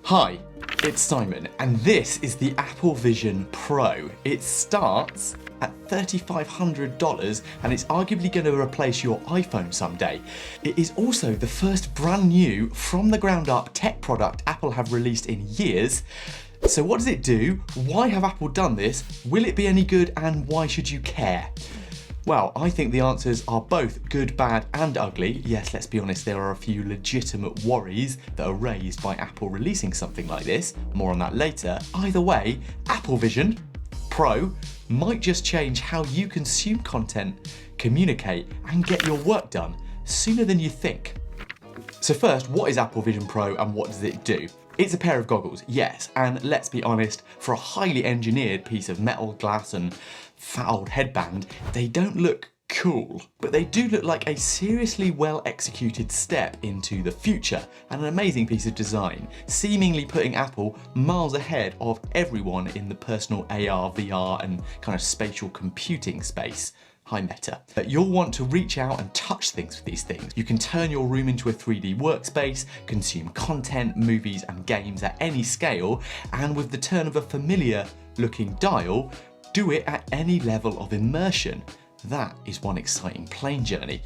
Hi, it's Simon, and this is the Apple Vision Pro. It starts at $3,500 and it's arguably going to replace your iPhone someday. It is also the first brand new, from the ground up tech product Apple have released in years. So what does it do? Why have Apple done this? Will it be any good, and why should you care? Well, I think the answers are both good, bad and ugly. Yes, let's be honest, there are a few legitimate worries that are raised by Apple releasing something like this. More on that later. Either way, Apple Vision Pro might just change how you consume content, communicate and get your work done sooner than you think. So first, what is Apple Vision Pro and what does it do? It's a pair of goggles, yes, and let's be honest, for a highly engineered piece of metal, glass and fat old headband, they don't look cool, but they do look like a seriously well executed step into the future and an amazing piece of design, seemingly putting Apple miles ahead of everyone in the personal AR, VR and kind of spatial computing space. Hi Meta. You'll want to reach out and touch things with these things. You can turn your room into a 3D workspace, consume content, movies and games at any scale, and with the turn of a familiar looking dial, do it at any level of immersion. That is one exciting plane journey.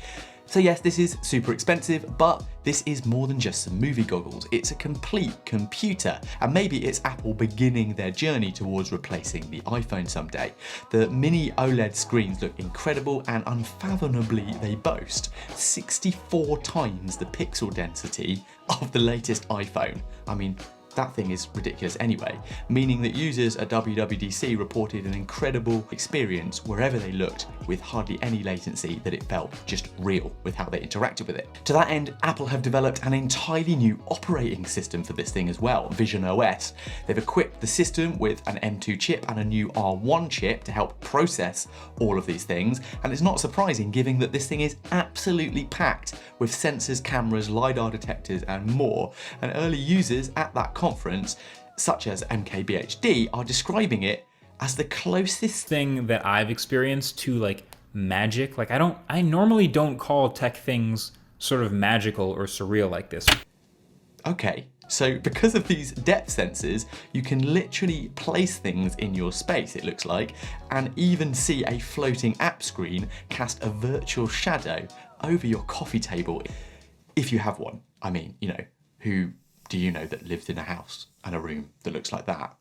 So yes, this is super expensive, but this is more than just some movie goggles. It's a complete computer, and maybe it's Apple beginning their journey towards replacing the iPhone someday. The mini OLED screens look incredible, and unfathomably they boast 64 times the pixel density of the latest iPhone. I mean, that thing is ridiculous anyway, meaning that users at WWDC reported an incredible experience wherever they looked, with hardly any latency, that it felt just real with how they interacted with it. To that end, Apple have developed an entirely new operating system for this thing as well, Vision OS. They've equipped the system with an M2 chip and a new R1 chip to help process all of these things, and it's not surprising given that this thing is absolutely packed with sensors, cameras, LiDAR detectors and more, and early users at that conference, such as MKBHD, are describing it as the closest thing that I've experienced to like magic. Like I normally don't call tech things sort of magical or surreal like this. Okay, so because of these depth sensors, you can literally place things in your space, it looks like, and even see a floating app screen cast a virtual shadow over your coffee table. If you have one. I mean, you know, who do you know that lived in a house and a room that looks like that?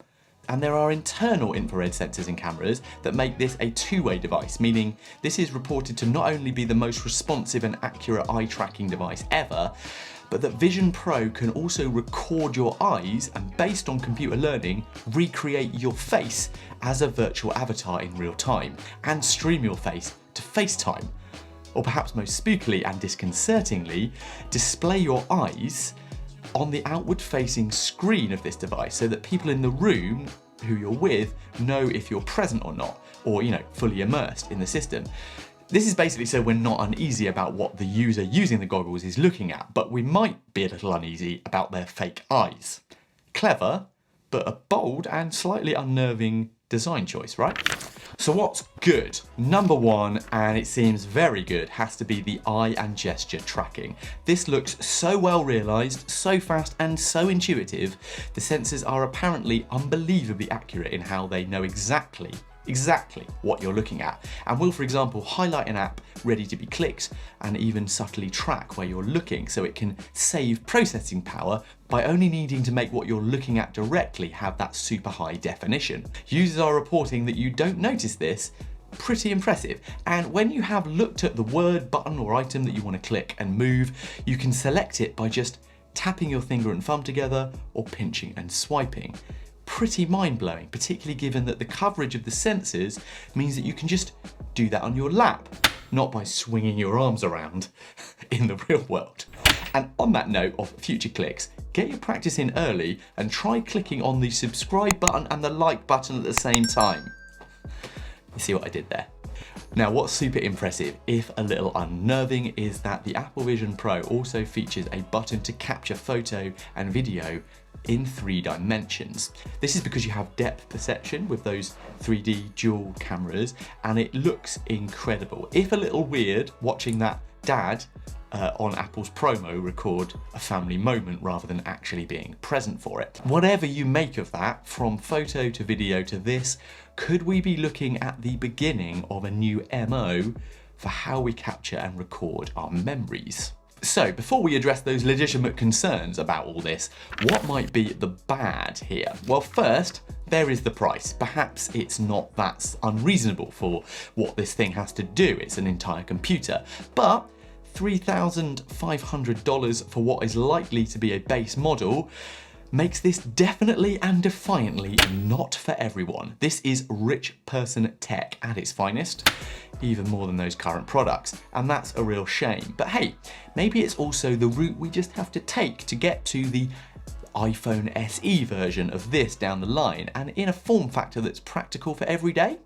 And there are internal infrared sensors and cameras that make this a two-way device, meaning this is reported to not only be the most responsive and accurate eye tracking device ever, but that Vision Pro can also record your eyes and, based on computer learning, recreate your face as a virtual avatar in real time and stream your face to FaceTime. Or perhaps most spookily and disconcertingly, display your eyes on the outward-facing screen of this device so that people in the room who you're with know if you're present or not, or, you know, fully immersed in the system. This is basically so we're not uneasy about what the user using the goggles is looking at, but we might be a little uneasy about their fake eyes. Clever, but a bold and slightly unnerving design choice, right? So what's good? Number one, and it seems very good, has to be the eye and gesture tracking. This looks so well realized, so fast and so intuitive. The sensors are apparently unbelievably accurate in how they know exactly what you're looking at, and will, for example, highlight an app ready to be clicked and even subtly track where you're looking, so it can save processing power by only needing to make what you're looking at directly have that super high definition. Users are reporting that you don't notice this. Pretty impressive. And when you have looked at the word, button or item that you want to click and move, you can select it by just tapping your finger and thumb together or pinching and swiping. Pretty mind-blowing, particularly given that the coverage of the sensors means that you can just do that on your lap, not by swinging your arms around in the real world. And on that note of future clicks, get your practice in early and try clicking on the subscribe button and the like button at the same time. You see what I did there? Now, what's super impressive, if a little unnerving, is that the Apple Vision Pro also features a button to capture photo and video in 3 dimensions. This is because you have depth perception with those 3D dual cameras, and it looks incredible. If a little weird watching that dad on Apple's promo record a family moment rather than actually being present for it. Whatever you make of that, from photo to video to this, could we be looking at the beginning of a new MO for how we capture and record our memories? So before we address those legitimate concerns about all this, what might be the bad here? Well, first, there is the price. Perhaps it's not that unreasonable for what this thing has to do. It's an entire computer. But $3,500 for what is likely to be a base model makes this definitely and defiantly not for everyone. This is rich person tech at its finest, even more than those current products, and that's a real shame. But hey, maybe it's also the route we just have to take to get to the iPhone SE version of this down the line, and in a form factor that's practical for every day.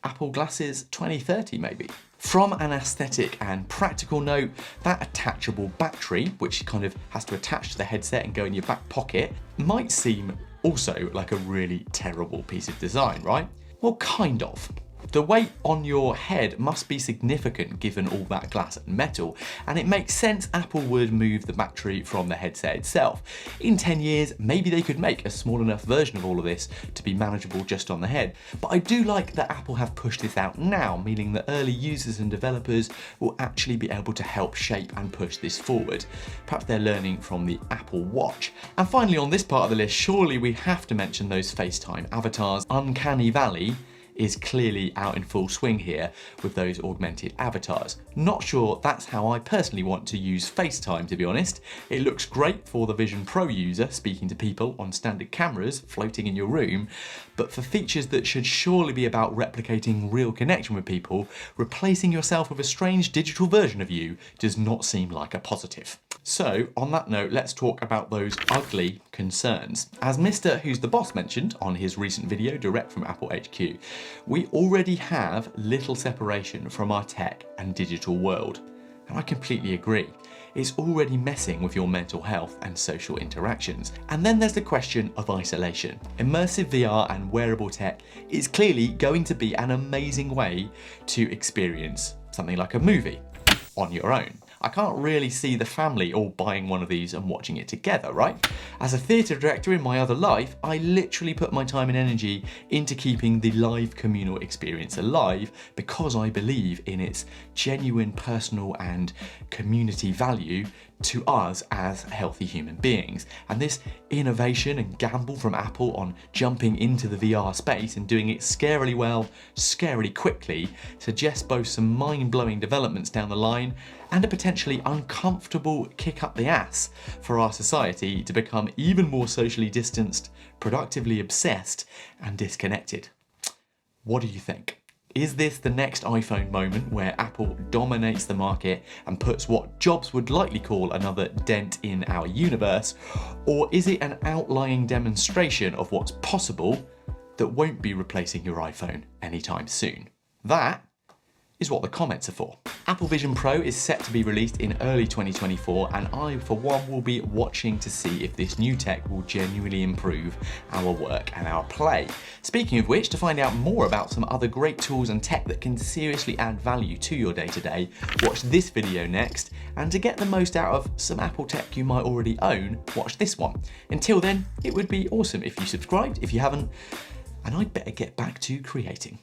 Apple Glasses 2030 maybe. From an aesthetic and practical note, that attachable battery, which kind of has to attach to the headset and go in your back pocket, might seem also like a really terrible piece of design, right? Well, kind of. The weight on your head must be significant given all that glass and metal, and it makes sense Apple would move the battery from the headset itself. In 10 years, maybe they could make a small enough version of all of this to be manageable just on the head. But I do like that Apple have pushed this out now, meaning that early users and developers will actually be able to help shape and push this forward. Perhaps they're learning from the Apple Watch. And finally, on this part of the list, surely we have to mention those FaceTime avatars. Uncanny Valley is clearly out in full swing here with those augmented avatars. Not sure that's how I personally want to use FaceTime, to be honest. It looks great for the Vision Pro user speaking to people on standard cameras floating in your room, but for features that should surely be about replicating real connection with people, replacing yourself with a strange digital version of you does not seem like a positive. So on that note, let's talk about those ugly concerns. As Mr. Who's the Boss mentioned on his recent video direct from Apple HQ, we already have little separation from our tech and digital world. And I completely agree. It's already messing with your mental health and social interactions. And then there's the question of isolation. Immersive VR and wearable tech is clearly going to be an amazing way to experience something like a movie on your own. I can't really see the family all buying one of these and watching it together, right? As a theatre director in my other life, I literally put my time and energy into keeping the live communal experience alive because I believe in its genuine personal and community value to us as healthy human beings. And this innovation and gamble from Apple on jumping into the VR space and doing it scarily well, scarily quickly, suggests both some mind-blowing developments down the line and a potentially uncomfortable kick up the ass for our society to become even more socially distanced, productively obsessed, and disconnected. What do you think? Is this the next iPhone moment where Apple dominates the market and puts what Jobs would likely call another dent in our universe? Or is it an outlying demonstration of what's possible that won't be replacing your iPhone anytime soon? That is what the comments are for. Apple Vision Pro is set to be released in early 2024, and I, for one, will be watching to see if this new tech will genuinely improve our work and our play. Speaking of which, to find out more about some other great tools and tech that can seriously add value to your day-to-day, watch this video next, and to get the most out of some Apple tech you might already own, watch this one. Until then, it would be awesome if you subscribed, if you haven't, and I'd better get back to creating.